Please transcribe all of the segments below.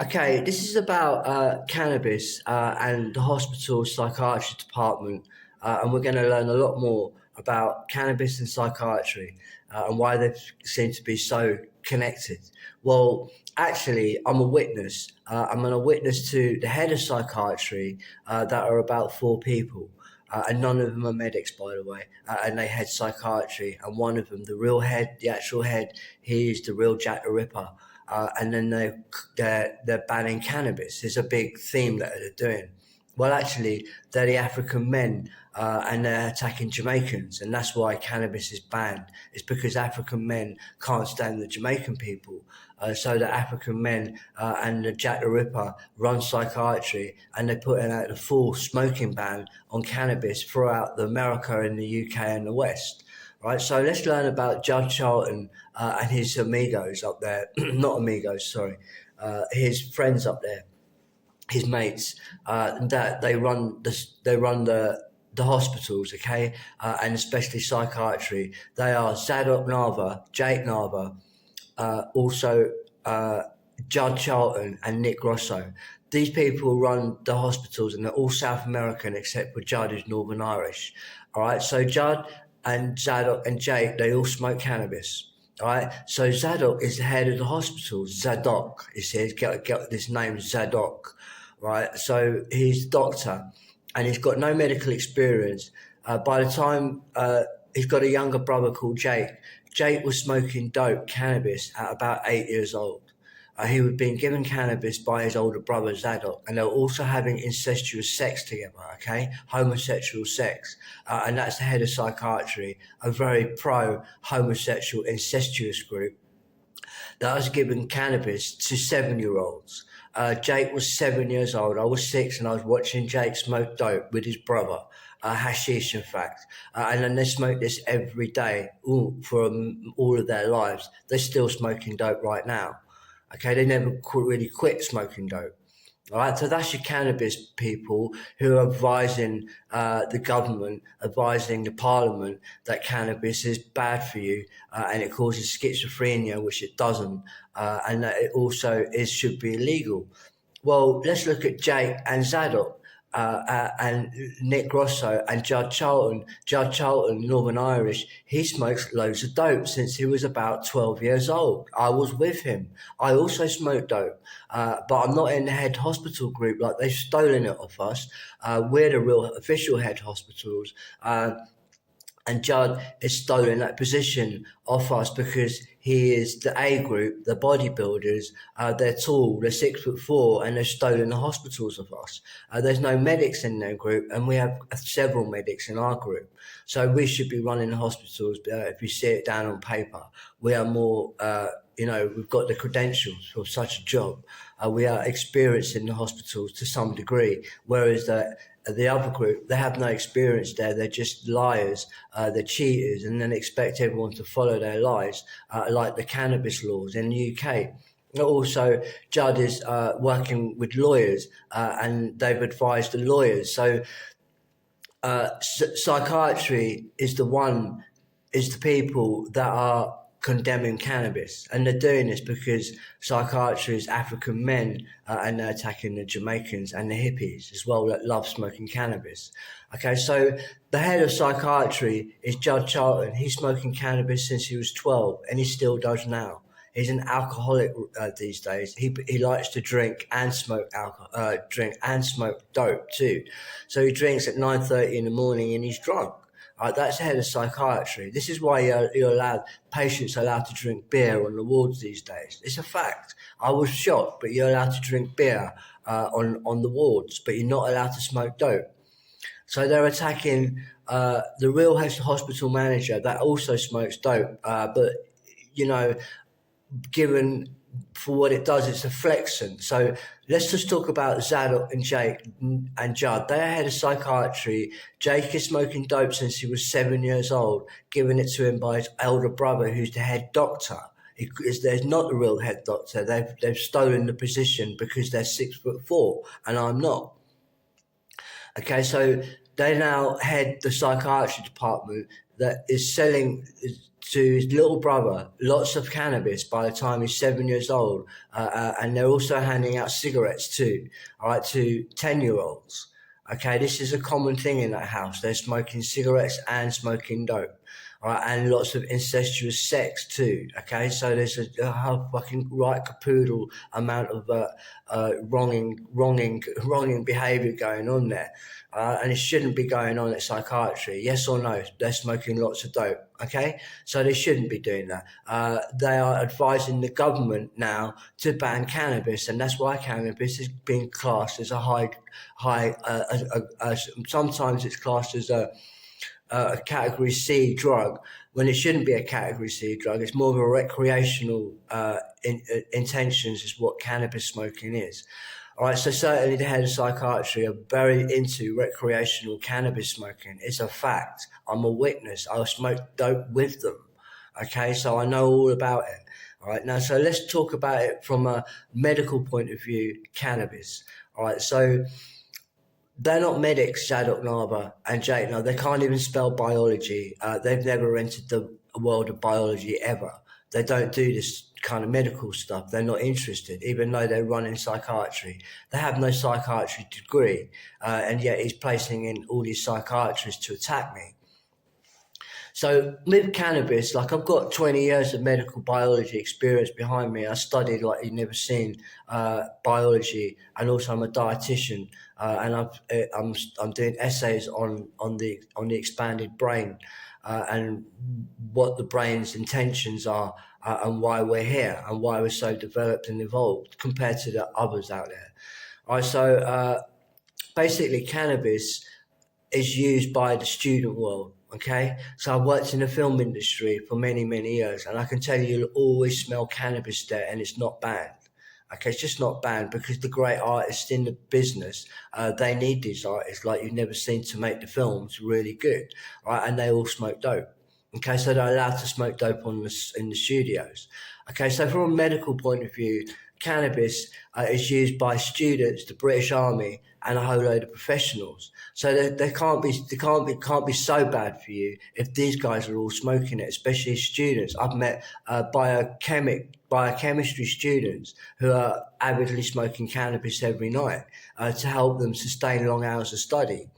Okay, this is about cannabis and the hospital psychiatry department, and we're going to learn a lot more about cannabis and psychiatry and why they seem to be so connected. Well, actually, I'm a witness. I'm a witness to the head of psychiatry that are about four people. And none of them are medics, by the way, and they head psychiatry. And one of them, the real head, the actual head, he is the real Jack the Ripper. And then they're banning cannabis. It's a big theme that they're doing. Well, actually, they're the African men, and they're attacking Jamaicans, and that's why cannabis is banned. It's because African men can't stand the Jamaican people, so the African men and the Jack the Ripper run psychiatry, and they're putting out a full smoking ban on cannabis throughout the America and the UK and the West. Right, so let's learn about Judge Charlton and his amigos up there. Not amigos, sorry, his friends up there, his mates. That they run the hospitals, okay, and especially psychiatry. They are Zadok Nava, Jake Nava, also Judge Charlton and Nick Grosso. These people run the hospitals, and they're all South American except for Judd, who's Northern Irish. All right, so Judd and Zadok and Jake, they all smoke cannabis. All right, so Zadok is the head of the hospital. Zadok, he says, get this name, Zadok. Right, so he's a doctor, and he's got no medical experience. By the time he's got a younger brother called Jake. Jake was smoking dope, cannabis, at about 8 years old. He had been given cannabis by his older brother Zadok, and they were also having incestuous sex together, okay? Homosexual sex. And that's the head of psychiatry, a very pro homosexual incestuous group that was giving cannabis to 7-year-olds. Jake was 7 years old. I was 6, and I was watching Jake smoke dope with his brother. Hashish, in fact, and then they smoke this every day for all of their lives. They're still smoking dope right now. Okay, they never really quit smoking dope. All right, so that's your cannabis people who are advising the government, advising the parliament that cannabis is bad for you and it causes schizophrenia, which it doesn't, and that it also should be illegal. Well, let's look at Jake and Zadok. And Nick Grosso and Judge Charlton. Judge Charlton, Northern Irish, he smokes loads of dope since he was about 12 years old. I was with him. I also smoke dope, but I'm not in the head hospital group. Like, they've stolen it off us. We're the real official head hospitals. And Judd is stolen that position off us because he is the A group, the bodybuilders. They're tall, they're 6'4", and they've stolen the hospitals of us. There's no medics in their group, and we have several medics in our group. So we should be running the hospitals. If you see it down on paper, we are more. We've got the credentials for such a job. We are experienced in the hospitals to some degree, whereas the other group, they have no experience there. They're just liars, they're cheaters, and then expect everyone to follow their lies, like the cannabis laws in the UK. Also, Judd is working with lawyers, and they've advised the lawyers. So psychiatry is the people that are condemning cannabis, and they're doing this because psychiatry is African men, and they're attacking the Jamaicans and the hippies as well that love smoking cannabis. Okay, so the head of psychiatry is Judge Charlton. He's smoking cannabis since he was 12, and he still does now. He's an alcoholic these days. He likes to drink and smoke dope too. So he drinks at 9:30 in the morning and he's drunk. That's the head of psychiatry. This is why patients are allowed to drink beer on the wards these days. It's a fact. I was shocked, but you're allowed to drink beer on the wards, but you're not allowed to smoke dope. So they're attacking the real hospital manager that also smokes dope, but given for what it does, it's a flexing. So let's just talk about Zadok and Jake and Judd. They're head of psychiatry. Jake is smoking dope since he was 7 years old, giving it to him by his elder brother, who's the head doctor. There's not the real head doctor. They've stolen the position because they're 6'4", and I'm not. Okay, so they now head the psychiatry department that is selling to his little brother lots of cannabis by the time he's 7 years old, and they're also handing out cigarettes too, all right, to 10-year-olds. Okay, this is a common thing in that house. They're smoking cigarettes and smoking dope. All right, and lots of incestuous sex too. Okay, so there's a fucking right capoodle amount of wronging behaviour going on there, and it shouldn't be going on at psychiatry. Yes or no? They're smoking lots of dope. Okay, so they shouldn't be doing that. They are advising the government now to ban cannabis, and that's why cannabis is being classed as a sometimes it's classed as a category C drug when it shouldn't be a category C drug. It's more of a recreational intentions is what cannabis smoking is. All right, so certainly the head of psychiatry are very into recreational cannabis smoking. It's a fact. I'm a witness. I smoked dope with them. Okay, so I know all about it. All right, now, so let's talk about it from a medical point of view, cannabis. All right, so they're not medics, Zadok Nava and Jake. No, they can't even spell biology. They've never entered the world of biology ever. They don't do this kind of medical stuff. They're not interested, even though they're running psychiatry. They have no psychiatry degree, and yet he's placing in all these psychiatrists to attack me. So with cannabis, like I've got 20 years of medical biology experience behind me. I studied like you've never seen biology, and also I'm a dietitian, and I'm doing essays on the expanded brain and what the brain's intentions are, and why we're here and why we're so developed and evolved compared to the others out there. All right, so basically cannabis is used by the student world. Okay, so I've worked in the film industry for many years, and I can tell you you'll always smell cannabis there, and it's not banned. Okay, it's just not banned because the great artists in the business, they need these artists like you've never seen to make the films really good, right? And they all smoke dope. Okay, so they're allowed to smoke dope in the studios. Okay, so from a medical point of view, cannabis is used by students, the British Army, and a whole load of professionals. So they can't be so bad for you if these guys are all smoking it, especially students. I've met biochemistry students who are avidly smoking cannabis every night to help them sustain long hours of study.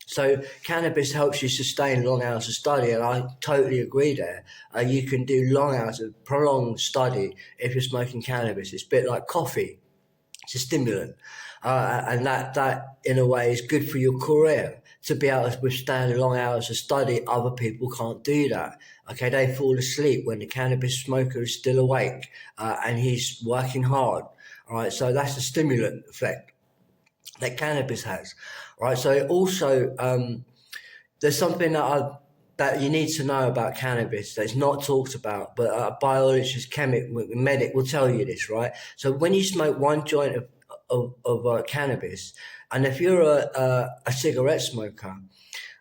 So cannabis helps you sustain long hours of study, and I totally agree there. You can do long hours of prolonged study if you're smoking cannabis. It's a bit like coffee. It's a stimulant, and that in a way is good for your career to be able to withstand long hours of study. Other people can't do that. Okay, they fall asleep when the cannabis smoker is still awake and he's working hard. All right, so that's the stimulant effect that cannabis has. Right, so it also there's something that you need to know about cannabis that's not talked about, but a biologist, chemic, medic will tell you this, right? So when you smoke one joint of cannabis, and if you're a cigarette smoker,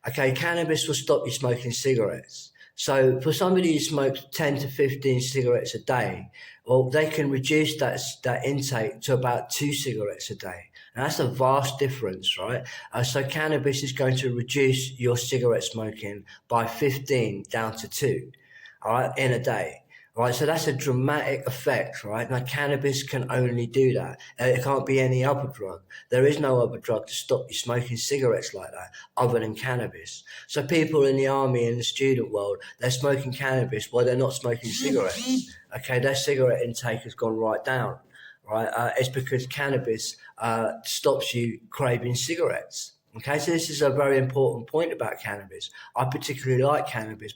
okay, cannabis will stop you smoking cigarettes. So for somebody who smokes 10 to 15 cigarettes a day, well, they can reduce that intake to about 2 cigarettes a day. And that's a vast difference, right? So cannabis is going to reduce your cigarette smoking by 15 down to 2, all right, in a day. All right, so that's a dramatic effect, right? Now, cannabis can only do that. It can't be any other drug. There is no other drug to stop you smoking cigarettes like that other than cannabis. So people in the army and the student world, they're smoking cannabis while they're not smoking cigarettes. Okay, their cigarette intake has gone right down, right? It's because cannabis stops you craving cigarettes. Okay, so this is a very important point about cannabis. I particularly like cannabis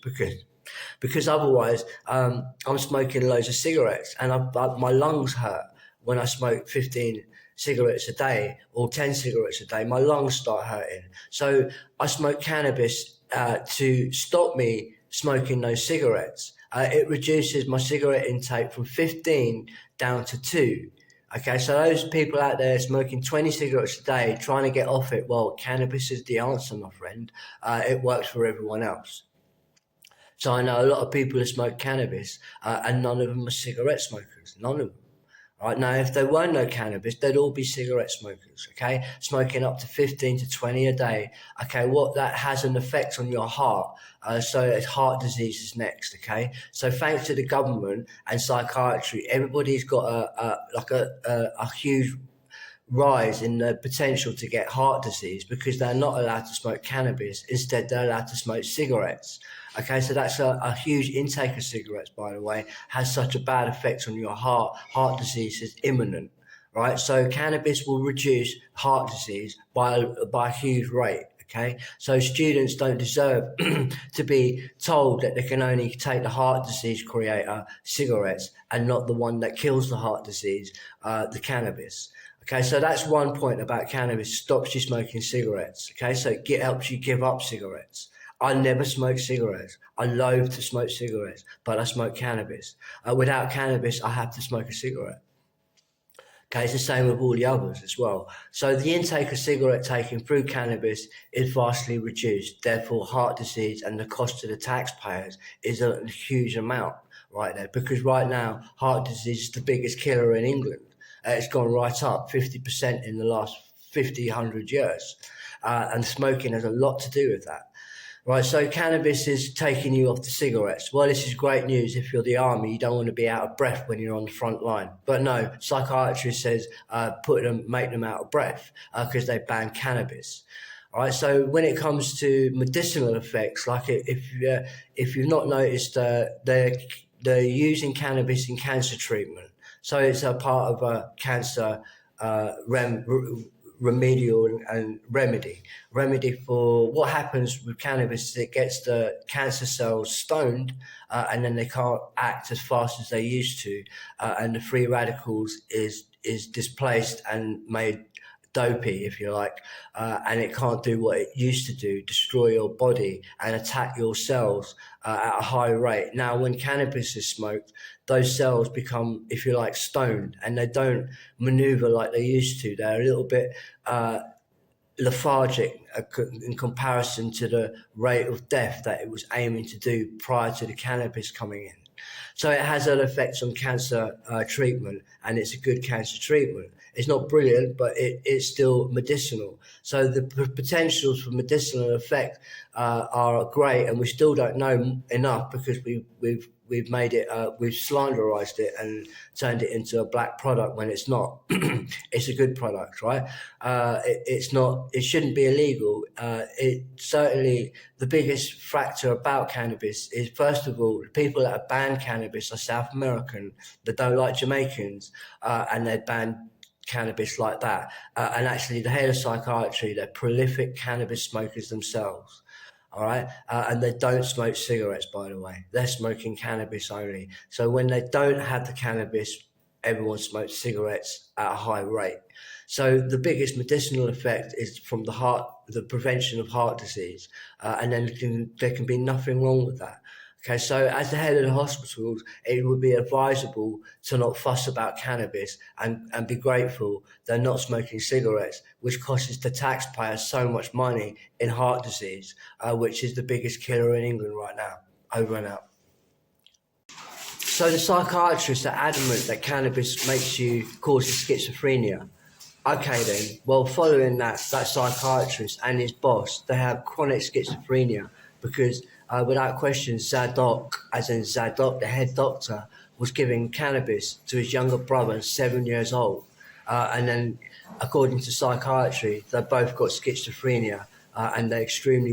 because otherwise I'm smoking loads of cigarettes and my lungs hurt when I smoke 15 cigarettes a day or 10 cigarettes a day. My lungs start hurting. So I smoke cannabis to stop me smoking those cigarettes. It reduces my cigarette intake from 15 down to 2. Okay, so those people out there smoking 20 cigarettes a day, trying to get off it, well, cannabis is the answer, my friend. It works for everyone else. So I know a lot of people who smoke cannabis and none of them are cigarette smokers, none of them. Right now, if there were no cannabis, they'd all be cigarette smokers, okay? Smoking up to 15 to 20 a day. Okay, what that has an effect on your heart. So it's heart disease is next, okay? So thanks to the government and psychiatry, everybody's got a huge rise in the potential to get heart disease because they're not allowed to smoke cannabis. Instead, they're allowed to smoke cigarettes. Okay, so that's a huge intake of cigarettes, by the way, has such a bad effect on your heart. Heart disease is imminent, right? So cannabis will reduce heart disease by a huge rate. Okay, so students don't deserve to be told that they can only take the heart disease creator, cigarettes, and not the one that kills the heart disease, the cannabis. Okay, so that's one point about cannabis, stops you smoking cigarettes. Okay, so it helps you give up cigarettes. I never smoked cigarettes. I loathe to smoke cigarettes, but I smoke cannabis. Without cannabis, I have to smoke a cigarette. Okay, it's the same with all the others as well. So the intake of cigarette taking through cannabis is vastly reduced. Therefore, heart disease and the cost to the taxpayers is a huge amount right there. Because right now, heart disease is the biggest killer in England. It's gone right up 50% in the last 100 years. And smoking has a lot to do with that. Right, so cannabis is taking you off the cigarettes. Well, this is great news if you're the army. You don't want to be out of breath when you're on the front line. But no, psychiatry says make them out of breath because they ban cannabis. All right, so when it comes to medicinal effects, like if you've not noticed, they're using cannabis in cancer treatment. So it's a part of a cancer remedial and remedy for what happens with cannabis is it gets the cancer cells stoned and then they can't act as fast as they used to and the free radicals is displaced and made dopey, if you like, and it can't do what it used to do, destroy your body and attack your cells at a high rate. Now, when cannabis is smoked, those cells become, if you like, stoned, and they don't maneuver like they used to. They're a little bit lethargic in comparison to the rate of death that it was aiming to do prior to the cannabis coming in. So it has an effect on cancer treatment, and it's a good cancer treatment. It's not brilliant, but it's still medicinal. So the potentials for medicinal effect are great, and we still don't know enough because we've made it, we've slanderized it and turned it into a black product when it's not. It's a good product, right? It's not. It shouldn't be illegal. It certainly the biggest factor about cannabis is, first of all, the people that have banned cannabis are South American that don't like Jamaicans, and they ban cannabis like that. And actually, the head of psychiatry, they're prolific cannabis smokers themselves. All right. And they don't smoke cigarettes, by the way. They're smoking cannabis only. So when they don't have the cannabis, everyone smokes cigarettes at a high rate. So the biggest medicinal effect is from the prevention of heart disease. And then there can be nothing wrong with that. Okay, so as the head of the hospitals, it would be advisable to not fuss about cannabis and be grateful they're not smoking cigarettes, which costs the taxpayers so much money in heart disease, which is the biggest killer in England right now. Over and out. So the psychiatrists are adamant that cannabis causes schizophrenia. Okay then, well following that psychiatrist and his boss, they have chronic schizophrenia because without question, Zadok, as in Zadok, the head doctor, was giving cannabis to his younger brother, 7 years old. And then, according to psychiatry, they both got schizophrenia and they're extremely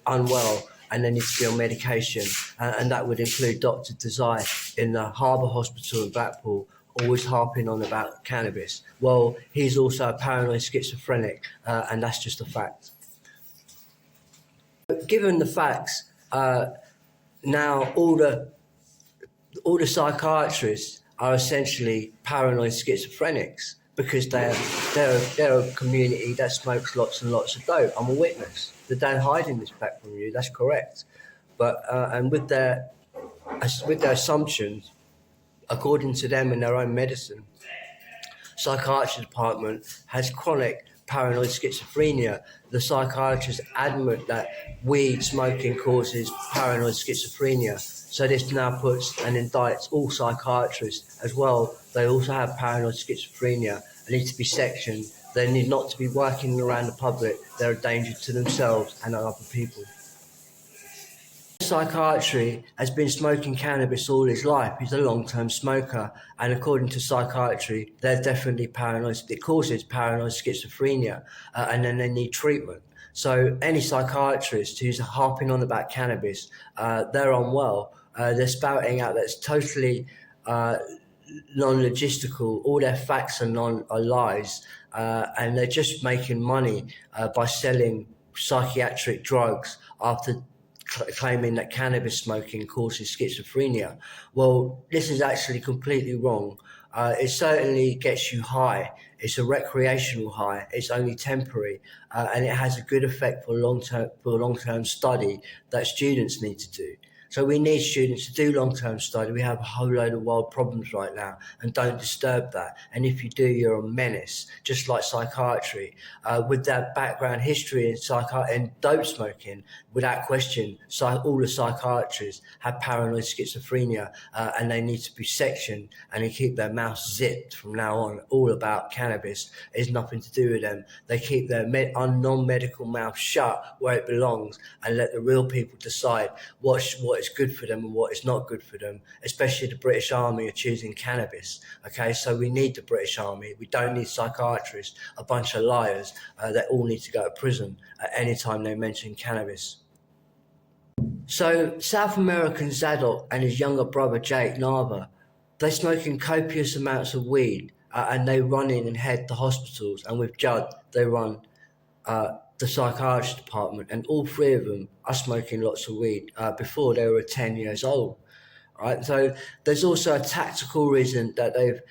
unwell and they need to be on medication. And that would include Dr. Desai in the Harbour Hospital in Blackpool, always harping on about cannabis. Well, he's also a paranoid schizophrenic, and that's just a fact. Given the facts, now all the psychiatrists are essentially paranoid schizophrenics because they're a community that smokes lots and lots of dope. I'm a witness. They don't hiding this fact from you. That's correct. But and with their assumptions, according to them in their own medicine, psychiatry department has chronic paranoid schizophrenia. The psychiatrist adamant that weed smoking causes paranoid schizophrenia. So this now puts and indicts all psychiatrists as well. They also have paranoid schizophrenia and need to be sectioned. They need not to be working around the public. They're a danger to themselves and other people. Psychiatry has been smoking cannabis all his life. He's a long-term smoker, and according to psychiatry, they're definitely paranoid. It causes paranoid schizophrenia, and then they need treatment. So any psychiatrist who's harping on about cannabis, they're unwell. They're spouting out that's totally non-logistical. All their facts are lies, and they're just making money by selling psychiatric drugs after claiming that cannabis smoking causes schizophrenia. Well, this is actually completely wrong. It certainly gets you high. It's a recreational high. It's only temporary, and it has a good effect for long-term study that students need to do. So we need students to do long-term study. We have a whole load of wild problems right now, and don't disturb that. And if you do, you're a menace, just like psychiatry. With that background history in dope smoking, without question, all the psychiatrists have paranoid schizophrenia, and they need to be sectioned and they keep their mouths zipped from now on. All about cannabis. It's nothing to do with them. They keep their non-medical mouth shut where it belongs and let the real people decide what is good for them and what is not good for them. Especially the British Army are choosing cannabis. Okay, so we need the British Army. We don't need psychiatrists, a bunch of liars that all need to go to prison at any time they mention cannabis. So South American Zadok and his younger brother Jake Narva, they're smoking copious amounts of weed, and they run in and head the hospitals. And with Judd, they run the psychiatry department, and all three of them are smoking lots of weed before they were 10 years old. Right? So there's also a tactical reason that they've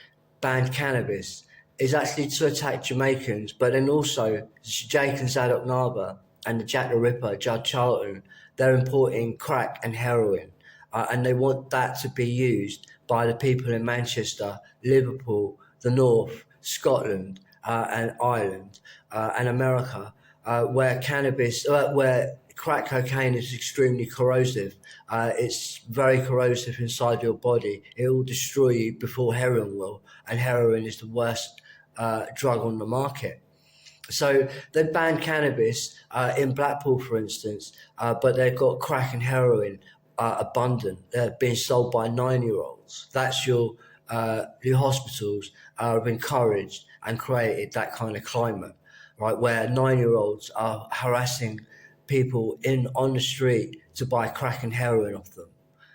banned cannabis is actually to attack Jamaicans, but then also Jake and Zadok Narva and the Jack the Ripper, Judd Charlton, they're importing crack and heroin, and they want that to be used by the people in Manchester, Liverpool, the North, Scotland, and Ireland, and America, where crack cocaine is extremely corrosive. It's very corrosive inside your body. It will destroy you before heroin will, and heroin is the worst drug on the market. So they banned cannabis in Blackpool, for instance, but they've got crack and heroin abundant. They're being sold by 9-year-olds. That's your hospitals have encouraged and created that kind of climate, right, where 9-year-olds are harassing people on the street to buy crack and heroin off them.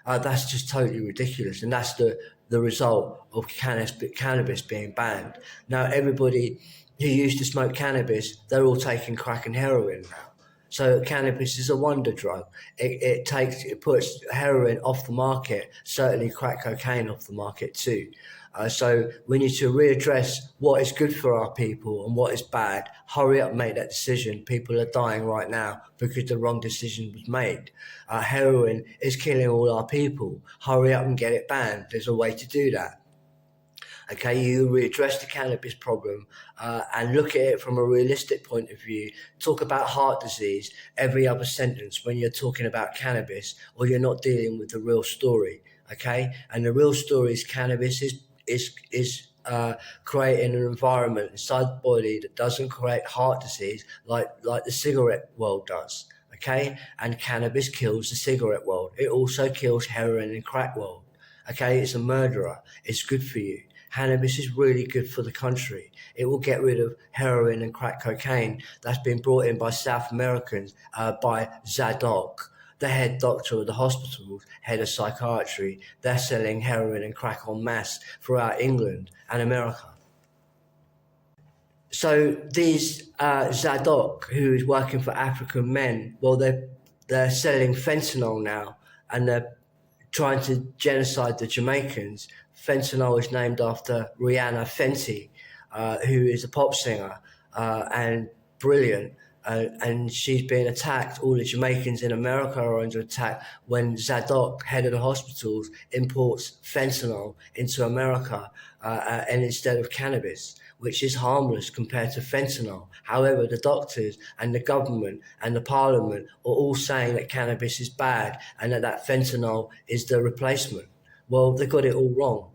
That's just totally ridiculous, and that's the result of cannabis being banned. Now everybody who used to smoke cannabis, they're all taking crack and heroin now. So cannabis is a wonder drug. It puts heroin off the market, certainly crack cocaine off the market too. So we need to readdress what is good for our people and what is bad. Hurry up, make that decision. People are dying right now because the wrong decision was made. Heroin is killing all our people. Hurry up and get it banned. There's a way to do that. Okay, you readdress the cannabis problem and look at it from a realistic point of view. Talk about heart disease every other sentence when you're talking about cannabis, or you're not dealing with the real story. Okay, and the real story is cannabis is creating an environment inside the body that doesn't create heart disease like the cigarette world does. Okay, and cannabis kills the cigarette world. It also kills heroin and crack world. Okay, it's a murderer. It's good for you. Cannabis is really good for the country. It will get rid of heroin and crack cocaine that's been brought in by South Americans, by Zadok, the head doctor of the hospitals, head of psychiatry. They're selling heroin and crack en masse throughout England and America. So these Zadok, who is working for African men, well, they're selling fentanyl now, and they're trying to genocide the Jamaicans. Fentanyl is named after Rihanna Fenty, who is a pop singer and brilliant. And she's being attacked. All the Jamaicans in America are under attack when Zadok, head of the hospitals, imports fentanyl into America and instead of cannabis. which is harmless compared to fentanyl. However, the doctors and the government and the parliament are all saying that cannabis is bad and that fentanyl is the replacement. Well, they got it all wrong.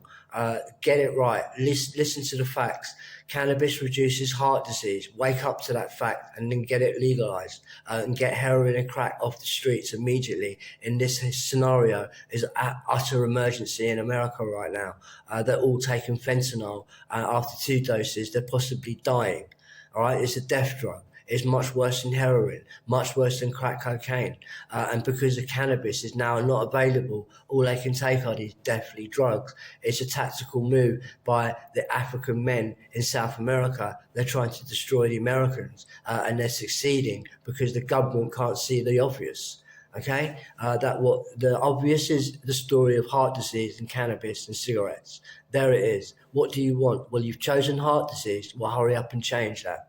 Get it right. Listen to the facts. Cannabis reduces heart disease. Wake up to that fact and then get it legalized and get heroin and crack off the streets immediately. In this scenario, is an utter emergency in America right now. They're all taking fentanyl, and after 2 doses, they're possibly dying. All right, it's a death drug. It's much worse than heroin, much worse than crack cocaine. And because the cannabis is now not available, all they can take are these deathly drugs. It's a tactical move by the African men in South America. They're trying to destroy the Americans, and they're succeeding because the government can't see the obvious. Okay, that what the obvious is the story of heart disease and cannabis and cigarettes. There it is. What do you want? Well, you've chosen heart disease. Well, hurry up and change that.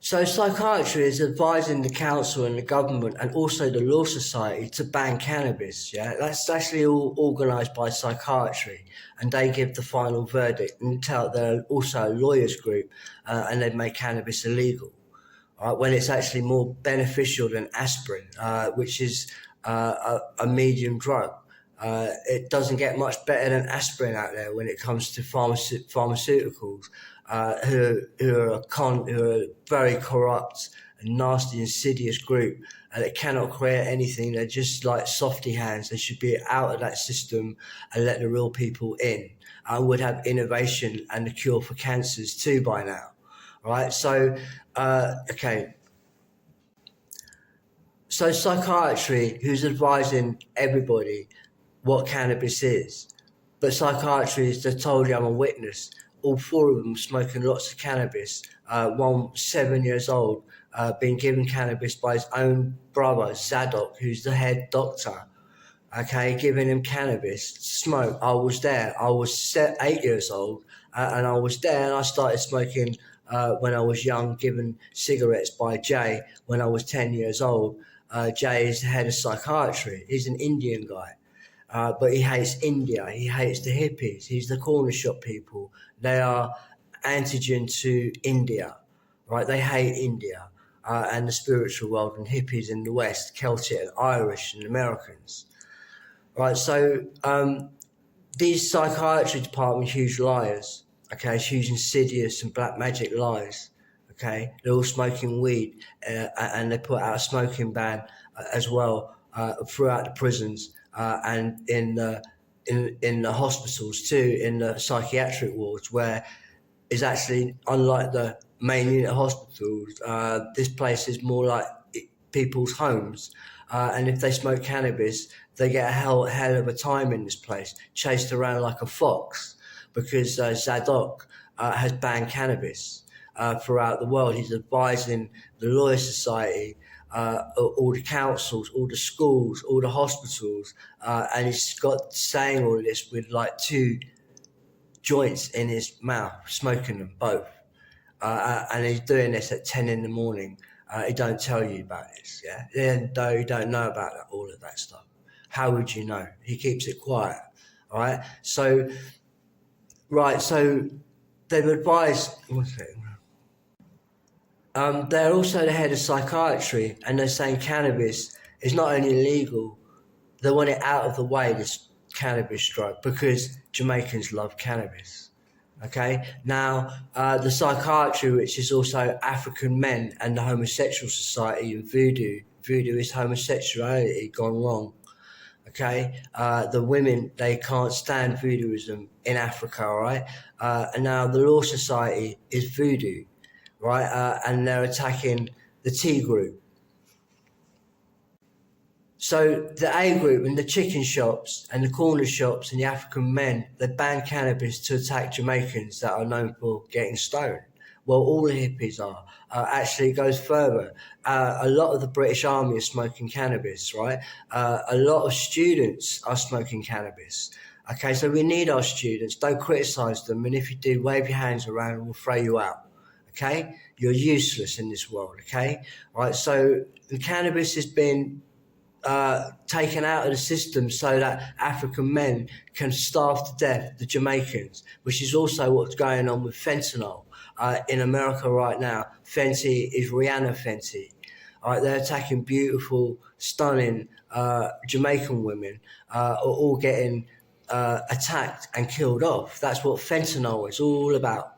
So Psychiatry is advising the council and the government and also the Law Society to ban cannabis. Yeah, that's actually all organised by Psychiatry, and they give the final verdict. And they're also a lawyers group, and they make cannabis illegal. When it's actually more beneficial than aspirin, which is a medium drug. It doesn't get much better than aspirin out there when it comes to pharmaceuticals, who are a very corrupt and nasty, insidious group, and they cannot create anything. They're just like softy hands. They should be out of that system and let the real people in. I would have innovation and the cure for cancers too by now. Right? So, okay. So Psychiatry, who's advising everybody what cannabis is, but Psychiatry is, they told you I'm a witness. All 4 of them smoking lots of cannabis. One 7 years old, being given cannabis by his own brother, Zadok, who's the head doctor. Okay, giving him cannabis to smoke. I was there. I was 8 years old, and I was there, and I started smoking when I was young, given cigarettes by Jay when I was 10 years old. Jay is the head of Psychiatry. He's an Indian guy. But he hates India. He hates the hippies. He's the corner shop people. They are antigen to India, right? They hate India and the spiritual world and hippies in the West, Celtic and Irish and Americans, right? So these psychiatry department huge liars, okay? Huge insidious and black magic lies, okay? They're all smoking weed, and they put out a smoking ban as well throughout the prisons. And in the hospitals too, in the psychiatric wards, where is actually, unlike the main unit hospitals, this place is more like people's homes. And if they smoke cannabis, they get a hell of a time in this place, chased around like a fox, because Zadok has banned cannabis throughout the world. He's advising the Lawyer Society, all the councils, all the schools, all the hospitals, and he's got saying all of this with like 2 joints in his mouth, smoking them both, and he's doing this at 10 in the morning. He don't tell you about this, yeah. Though you don't know about all of that stuff, how would you know? He keeps it quiet, all right. So they've advised. They're also the head of Psychiatry, and they're saying cannabis is not only illegal, they want it out of the way, this cannabis drug, because Jamaicans love cannabis. Okay, now the Psychiatry, which is also African men and the Homosexual Society and Voodoo. Voodoo is homosexuality gone wrong. Okay, the women, they can't stand voodooism in Africa, all right? And now the Law Society is voodoo. Right, and they're attacking the T group. So the A group and the chicken shops and the corner shops and the African men, they ban cannabis to attack Jamaicans that are known for getting stoned. Well, all the hippies are. Actually, it goes further. A lot of the British Army are smoking cannabis, right? A lot of students are smoking cannabis. Okay, so we need our students. Don't criticise them, and if you do, wave your hands around and we'll throw you out. Okay, you're useless in this world. Okay, right. So the cannabis has been taken out of the system so that African men can starve to death the Jamaicans, which is also what's going on with fentanyl in America right now. Fenty is Rihanna Fenty. All right, they're attacking beautiful, stunning Jamaican women, are all getting attacked and killed off. That's what fentanyl is all about.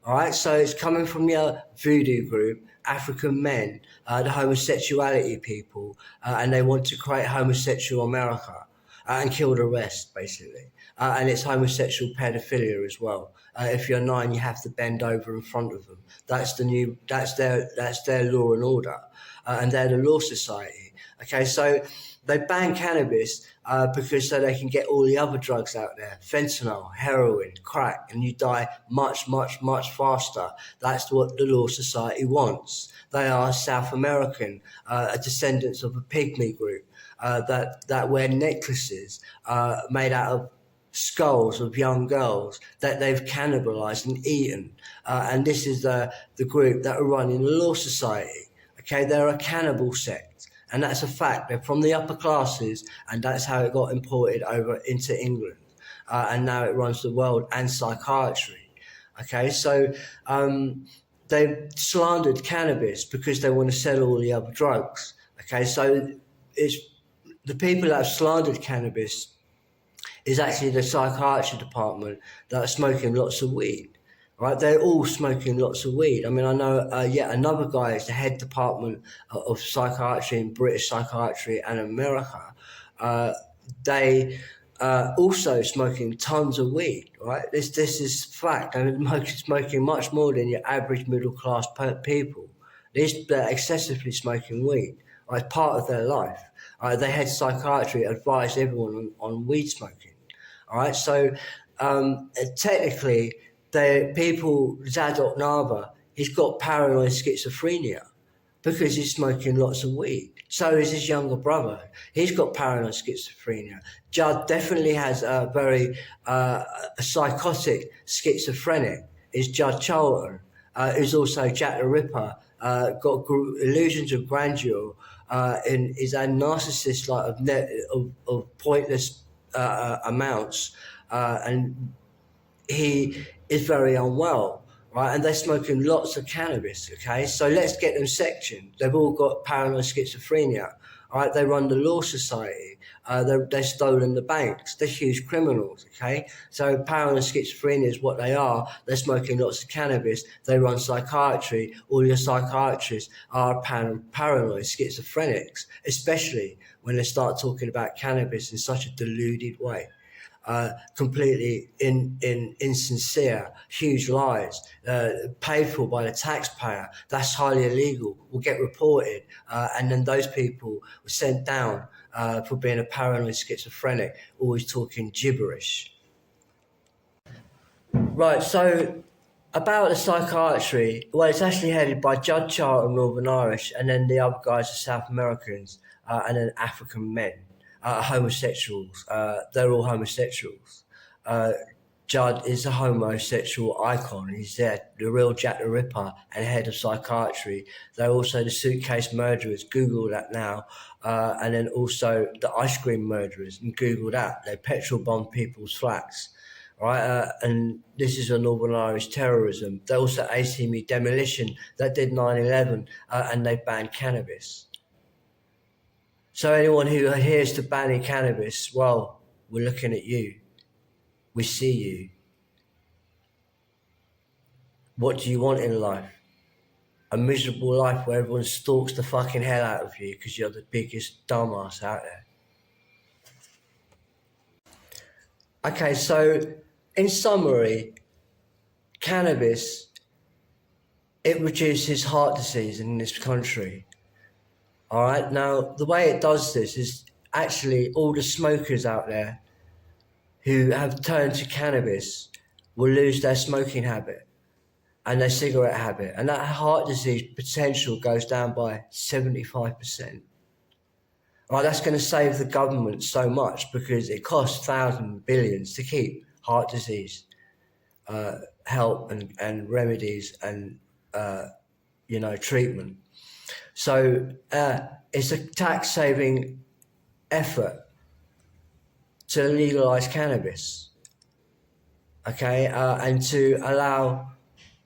All right, so it's coming from your voodoo group, African men, the homosexuality people, and they want to create homosexual America and kill the rest, basically. And it's homosexual pedophilia as well. If you're 9, you have to bend over in front of them. That's their law and order, and they're the law society. Okay, so they ban cannabis because so they can get all the other drugs out there, fentanyl, heroin, crack, and you die much, much, much faster. That's what the Law Society wants. They are South American, descendants of a pygmy group that wear necklaces made out of skulls of young girls that they've cannibalized and eaten. And this is the group that are running the Law Society. Okay, they're a cannibal sect. And that's a fact. They're from the upper classes, and that's how it got imported over into England. And now it runs the world and psychiatry. Okay, so they've slandered cannabis because they want to sell all the other drugs. Okay, so it's the people that have slandered cannabis is actually the psychiatry department that are smoking lots of weed. Right, they're all smoking lots of weed. I mean, I know yet another guy is the head department of psychiatry in British psychiatry and America. They also smoking tons of weed. Right, this is fact. I mean, smoking much more than your average middle class people. They're excessively smoking weed. Right, it's part of their life. The head psychiatry advised everyone on weed smoking. All right, so technically. Zadok Nava, he's got paranoid schizophrenia because he's smoking lots of weed. So is his younger brother. He's got paranoid schizophrenia. Judd definitely has a very psychotic schizophrenic. Is Judd Charlton, who's also Jack the Ripper, got illusions of grandeur, and is a narcissist of pointless amounts, and he is very unwell, right? And they're smoking lots of cannabis, okay? So let's get them sectioned. They've all got paranoid schizophrenia, all right? They run the Law Society. They've stolen the banks. They're huge criminals, okay? So paranoid schizophrenia is what they are. They're smoking lots of cannabis. They run psychiatry. All your psychiatrists are paranoid schizophrenics, especially when they start talking about cannabis in such a deluded way. Completely insincere, huge lies, paid for by the taxpayer. That's highly illegal, will get reported, and then those people were sent down for being a paranoid schizophrenic, always talking gibberish. Right, so about the psychiatry, well, it's actually headed by Judd Charlton, Northern Irish, and then the other guys are South Americans, and then African men. Homosexuals, they're all homosexuals. Judd is a homosexual icon. He's the real Jack the Ripper and head of psychiatry. They're also the suitcase murderers. Google that now. And then also the ice cream murderers. And Google that. They petrol bomb people's flats. Right, and this is a Northern Irish terrorism. They also ACME demolition that did 9/11, and they banned cannabis. So anyone who adheres to banning cannabis, well, we're looking at you. We see you. What do you want in life? A miserable life where everyone stalks the fucking hell out of you because you're the biggest dumbass out there. Okay, so in summary, cannabis, it reduces heart disease in this country. All right, now the way it does this is actually all the smokers out there who have turned to cannabis will lose their smoking habit and their cigarette habit, and that heart disease potential goes down by 75%. All right, that's going to save the government so much because it costs thousands, billions to keep heart disease help and remedies and treatment. So it's a tax saving effort to legalise cannabis, okay, and to allow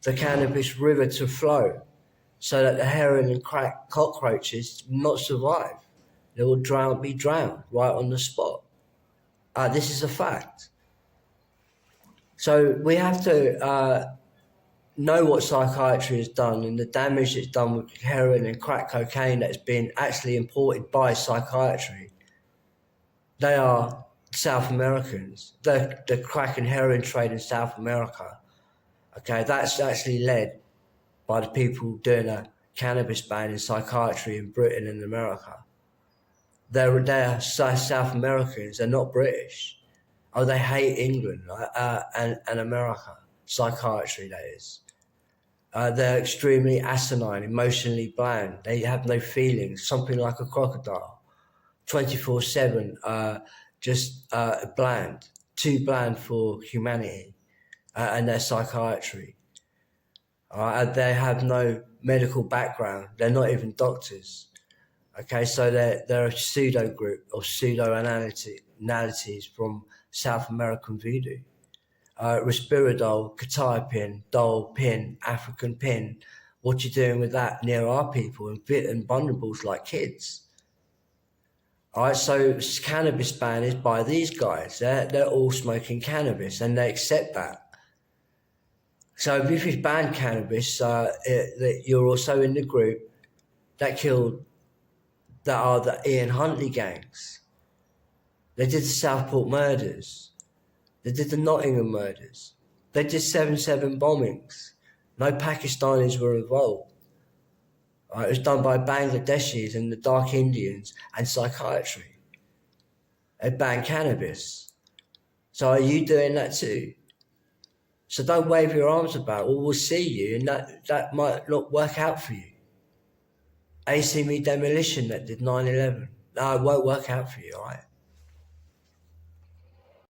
the cannabis river to flow so that the heroin and crack cockroaches not survive. They will be drowned right on the spot. This is a fact. So we have to know what psychiatry has done and the damage it's done with heroin and crack cocaine that's been actually imported by psychiatry. They are South Americans. The crack and heroin trade in South America, okay, that's actually led by the people doing a cannabis ban in psychiatry in Britain and America. They're South Americans, they're not British. Oh, they hate England and America, psychiatry that is. They're extremely asinine, emotionally bland. They have no feelings, something like a crocodile. 24/7, just bland, too bland for humanity and their psychiatry. They have no medical background. They're not even doctors. Okay, so they're a pseudo group of pseudo analities from South American voodoo. Respiridol, quetiapine, dol, pin, African pin. What you doing with that near our people and vulnerables like kids? All right, so cannabis ban is by these guys. They're all smoking cannabis and they accept that. So if you ban cannabis, you're also in the group that are the Ian Huntley gangs. They did the Southport murders. They did the Nottingham murders. They did 7/7 bombings. No Pakistanis were involved. It was done by Bangladeshis and the Dark Indians and psychiatry. They banned cannabis. So are you doing that too? So don't wave your arms about, well, we'll see you, and that might not work out for you. ACME Demolition that did 9/11. No, it won't work out for you, all right?